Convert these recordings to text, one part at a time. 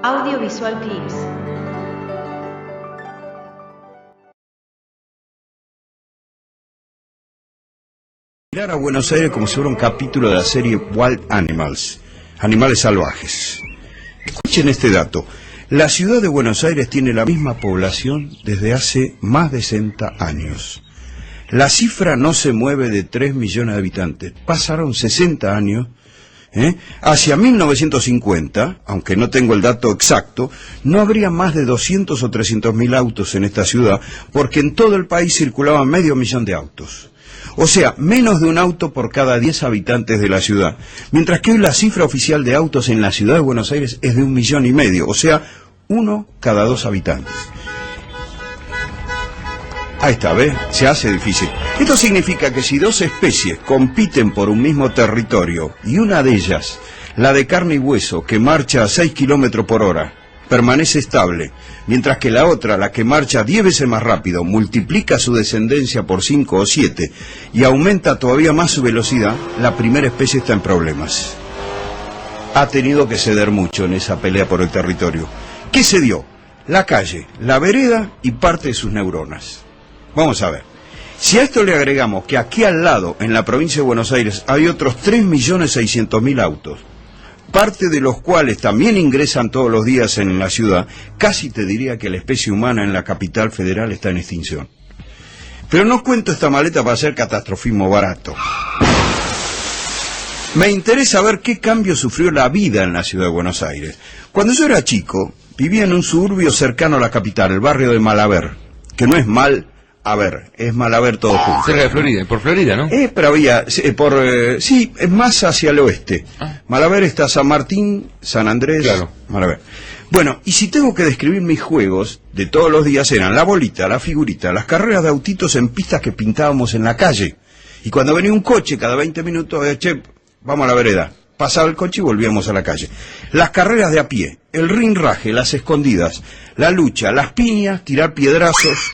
Audiovisual Clips. Mirar a Buenos Aires como si fuera un capítulo de la serie Wild Animals, Animales Salvajes. Escuchen este dato. La ciudad de Buenos Aires tiene la misma población desde hace más de 60 años. La cifra no se mueve de 3 millones de habitantes. Pasaron 60 años. Hacia 1950, aunque no tengo el dato exacto, no habría más de 200 o 300 mil autos en esta ciudad, porque en todo el país circulaban 500.000 de autos. O sea, menos de un auto por cada 10 habitantes de la ciudad. Mientras que hoy la cifra oficial de autos en la ciudad de Buenos Aires es de 1,5 millones, o sea, 1 cada 2 habitantes. Ahí está, ¿ves? Se hace difícil. Esto significa que si 2 especies compiten por un mismo territorio, y una de ellas, la de carne y hueso, que marcha a 6 kilómetros por hora, permanece estable, mientras que la otra, la que marcha 10 veces más rápido, multiplica su descendencia por 5 o 7 y aumenta todavía más su velocidad, la primera especie está en problemas. Ha tenido que ceder mucho en esa pelea por el territorio. ¿Qué cedió? La calle, la vereda y parte de sus neuronas. Vamos a ver. Si a esto le agregamos que aquí al lado, en la provincia de Buenos Aires, hay otros 3.600.000 autos, parte de los cuales también ingresan todos los días en la ciudad, casi te diría que la especie humana en la capital federal está en extinción. Pero no cuento esta maleta para hacer catastrofismo barato. Me interesa ver qué cambio sufrió la vida en la ciudad de Buenos Aires. Cuando yo era chico, vivía en un suburbio cercano a la capital, el barrio de Malaber, que no es mal a ver, es Malaber todo junto. Cerca de Florida, por Florida, ¿no? Pero había, sí, es más hacia el oeste. Malaber está San Martín, San Andrés, claro. Malaber. Bueno, y si tengo que describir mis juegos de todos los días eran la bolita, la figurita, las carreras de autitos en pistas que pintábamos en la calle. Y cuando venía un coche cada 20 minutos, che, vamos a la vereda. Pasaba el coche y volvíamos a la calle. Las carreras de a pie, el rinraje, las escondidas, la lucha, las piñas, tirar piedrazos,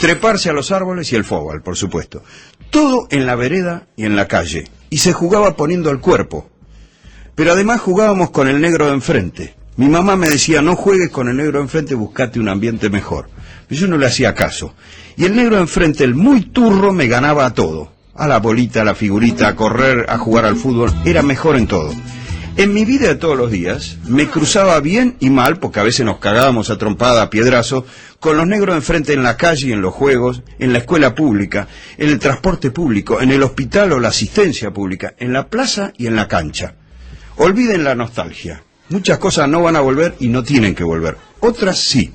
treparse a los árboles y el fútbol, por supuesto. Todo en la vereda y en la calle. Y se jugaba poniendo el cuerpo. Pero además jugábamos con el negro de enfrente. Mi mamá me decía, no juegues con el negro de enfrente, buscate un ambiente mejor. Pero yo no le hacía caso. Y el negro de enfrente, el muy turro, me ganaba a todo. A la bolita, a la figurita, a correr, a jugar al fútbol. Era mejor en todo. En mi vida de todos los días, me cruzaba bien y mal, porque a veces nos cagábamos a trompada, a piedrazo, con los negros enfrente en la calle y en los juegos, en la escuela pública, en el transporte público, en el hospital o la asistencia pública, en la plaza y en la cancha. Olviden la nostalgia. Muchas cosas no van a volver y no tienen que volver. Otras sí.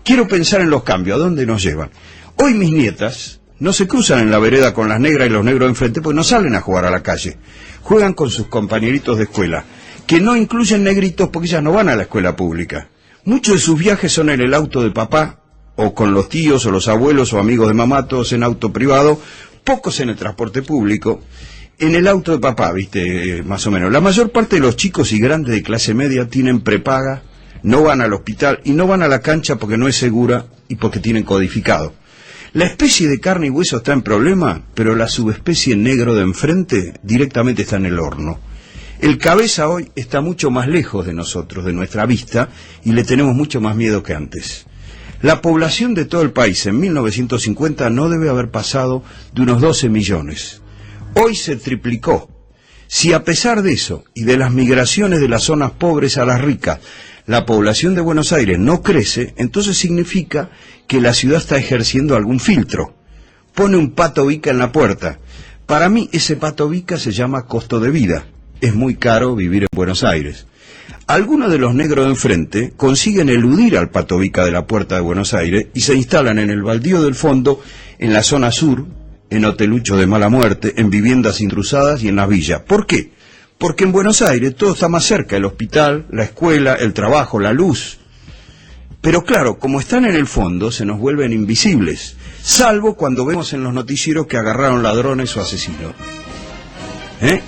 Quiero pensar en los cambios, ¿a dónde nos llevan? Hoy mis nietas no se cruzan en la vereda con las negras y los negros enfrente, pues no salen a jugar a la calle. Juegan con sus compañeritos de escuela, que no incluyen negritos porque ellas no van a la escuela pública. Muchos de sus viajes son en el auto de papá, o con los tíos o los abuelos o amigos de mamá, todos en auto privado, pocos en el transporte público, en el auto de papá, viste, más o menos. La mayor parte de los chicos y grandes de clase media tienen prepaga, no van al hospital y no van a la cancha porque no es segura y porque tienen codificado. La especie de carne y hueso está en problema, pero la subespecie negro de enfrente directamente está en el horno. El cabeza hoy está mucho más lejos de nosotros, de nuestra vista, y le tenemos mucho más miedo que antes. La población de todo el país en 1950 no debe haber pasado de unos 12 millones. Hoy se triplicó. Si a pesar de eso, y de las migraciones de las zonas pobres a las ricas, la población de Buenos Aires no crece, entonces significa que la ciudad está ejerciendo algún filtro. Pone un pato bica en la puerta. Para mí ese pato bica se llama costo de vida. Es muy caro vivir en Buenos Aires. Algunos de los negros de enfrente consiguen eludir al pato bica de la puerta de Buenos Aires y se instalan en el baldío del fondo, en la zona sur, en hoteluchos de mala muerte, en viviendas intrusadas y en las villas. ¿Por qué? Porque en Buenos Aires todo está más cerca, el hospital, la escuela, el trabajo, la luz. Pero claro, como están en el fondo, se nos vuelven invisibles, salvo cuando vemos en los noticieros que agarraron ladrones o asesinos.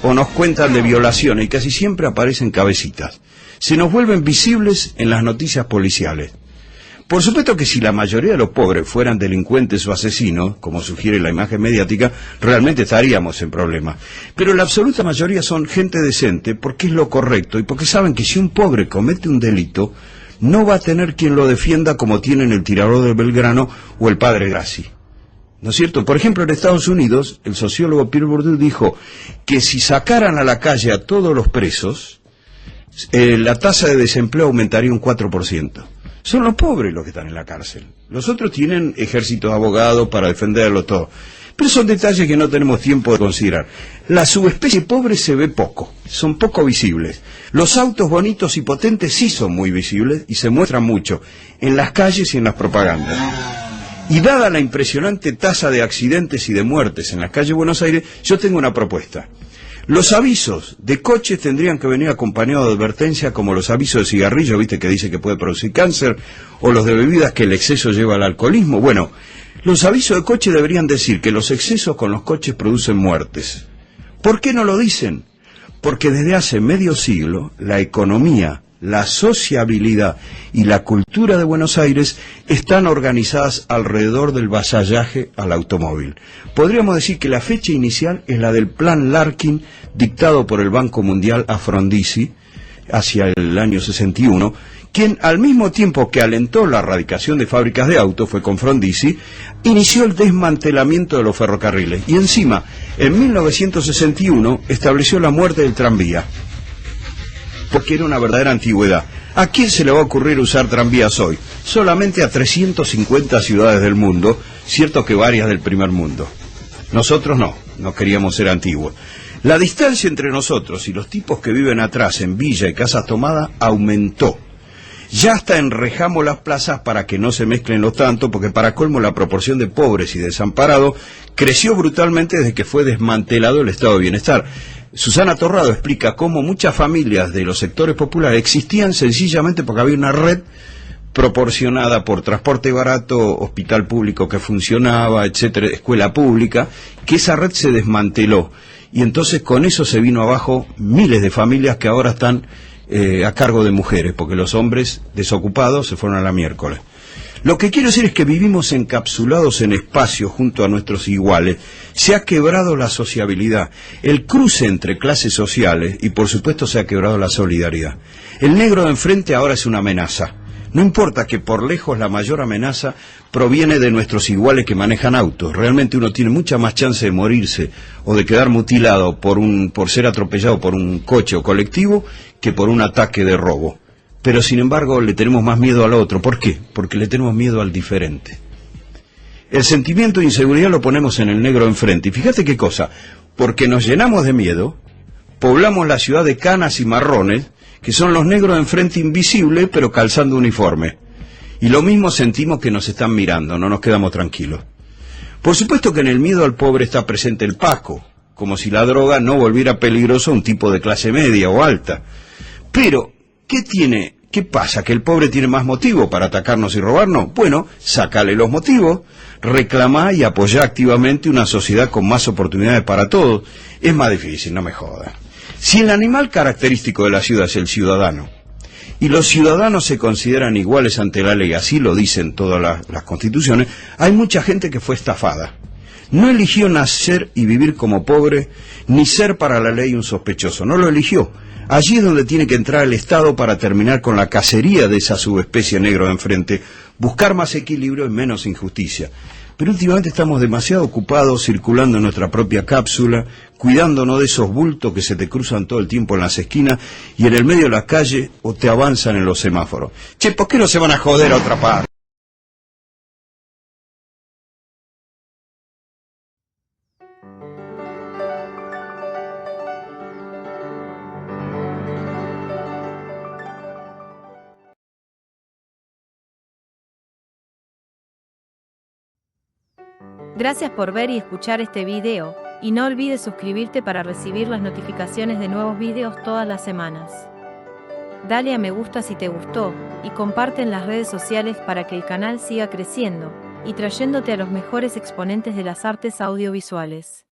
O nos cuentan de violaciones y casi siempre aparecen cabecitas. Se nos vuelven visibles en las noticias policiales. Por supuesto que si la mayoría de los pobres fueran delincuentes o asesinos, como sugiere la imagen mediática, realmente estaríamos en problemas. Pero la absoluta mayoría son gente decente porque es lo correcto y porque saben que si un pobre comete un delito, no va a tener quien lo defienda como tienen el tirador de Belgrano o el padre Grassi. ¿No es cierto? Por ejemplo, en Estados Unidos, el sociólogo Pierre Bourdieu dijo que si sacaran a la calle a todos los presos, la tasa de desempleo aumentaría un 4%. Son los pobres los que están en la cárcel. Los otros tienen ejércitos de abogados para defenderlo todo. Pero son detalles que no tenemos tiempo de considerar. La subespecie pobre se ve poco, son poco visibles. Los autos bonitos y potentes sí son muy visibles y se muestran mucho en las calles y en las propagandas. Y dada la impresionante tasa de accidentes y de muertes en las calles de Buenos Aires, yo tengo una propuesta. Los avisos de coches tendrían que venir acompañados de advertencias como los avisos de cigarrillo, viste, que dice que puede producir cáncer, o los de bebidas que el exceso lleva al alcoholismo. Bueno, los avisos de coche deberían decir que los excesos con los coches producen muertes. ¿Por qué no lo dicen? Porque desde hace medio siglo la economía, la sociabilidad y la cultura de Buenos Aires están organizadas alrededor del vasallaje al automóvil. Podríamos decir que la fecha inicial es la del plan Larkin dictado por el Banco Mundial a Frondizi hacia el año 61, quien al mismo tiempo que alentó la erradicación de fábricas de autos, fue con Frondizi, inició el desmantelamiento de los ferrocarriles y encima, en 1961, estableció la muerte del tranvía, porque era una verdadera antigüedad. ¿A quién se le va a ocurrir usar tranvías hoy? Solamente a 350 ciudades del mundo, cierto que varias del primer mundo. Nosotros no queríamos ser antiguos. La distancia entre nosotros y los tipos que viven atrás en villa y casas tomadas aumentó. Ya hasta enrejamos las plazas para que no se mezclen los tantos, porque para colmo la proporción de pobres y desamparados creció brutalmente desde que fue desmantelado el estado de bienestar. Susana Torrado explica cómo muchas familias de los sectores populares existían sencillamente porque había una red proporcionada por transporte barato, hospital público que funcionaba, etcétera, escuela pública, que esa red se desmanteló. Y entonces con eso se vino abajo miles de familias que ahora están a cargo de mujeres, porque los hombres desocupados se fueron a la miércoles. Lo que quiero decir es que vivimos encapsulados en espacios junto a nuestros iguales. Se ha quebrado la sociabilidad, el cruce entre clases sociales y por supuesto se ha quebrado la solidaridad. El negro de enfrente ahora es una amenaza. No importa que por lejos la mayor amenaza proviene de nuestros iguales que manejan autos. Realmente uno tiene mucha más chance de morirse o de quedar mutilado por ser atropellado por un coche o colectivo que por un ataque de robo. Pero sin embargo le tenemos más miedo al otro. ¿Por qué? Porque le tenemos miedo al diferente. El sentimiento de inseguridad lo ponemos en el negro enfrente. Y fíjate qué cosa, porque nos llenamos de miedo, poblamos la ciudad de canas y marrones, que son los negros enfrente invisibles, pero calzando uniforme. Y lo mismo sentimos que nos están mirando, no nos quedamos tranquilos. Por supuesto que en el miedo al pobre está presente el Paco, como si la droga no volviera peligroso a un tipo de clase media o alta. Pero ¿qué pasa? ¿Que el pobre tiene más motivo para atacarnos y robarnos? Bueno, sácale los motivos, reclamá y apoyá activamente una sociedad con más oportunidades para todos. Es más difícil, no me jodas. Si el animal característico de la ciudad es el ciudadano, y los ciudadanos se consideran iguales ante la ley, así lo dicen todas las constituciones, hay mucha gente que fue estafada. No eligió nacer y vivir como pobre, ni ser para la ley un sospechoso, no lo eligió. Allí es donde tiene que entrar el Estado para terminar con la cacería de esa subespecie negro de enfrente, buscar más equilibrio y menos injusticia. Pero últimamente estamos demasiado ocupados circulando en nuestra propia cápsula, cuidándonos de esos bultos que se te cruzan todo el tiempo en las esquinas y en el medio de la calle o te avanzan en los semáforos. Che, ¿por qué no se van a joder a otra parte? Gracias por ver y escuchar este video, y no olvides suscribirte para recibir las notificaciones de nuevos videos todas las semanas. Dale a me gusta si te gustó, y comparte en las redes sociales para que el canal siga creciendo, y trayéndote a los mejores exponentes de las artes audiovisuales.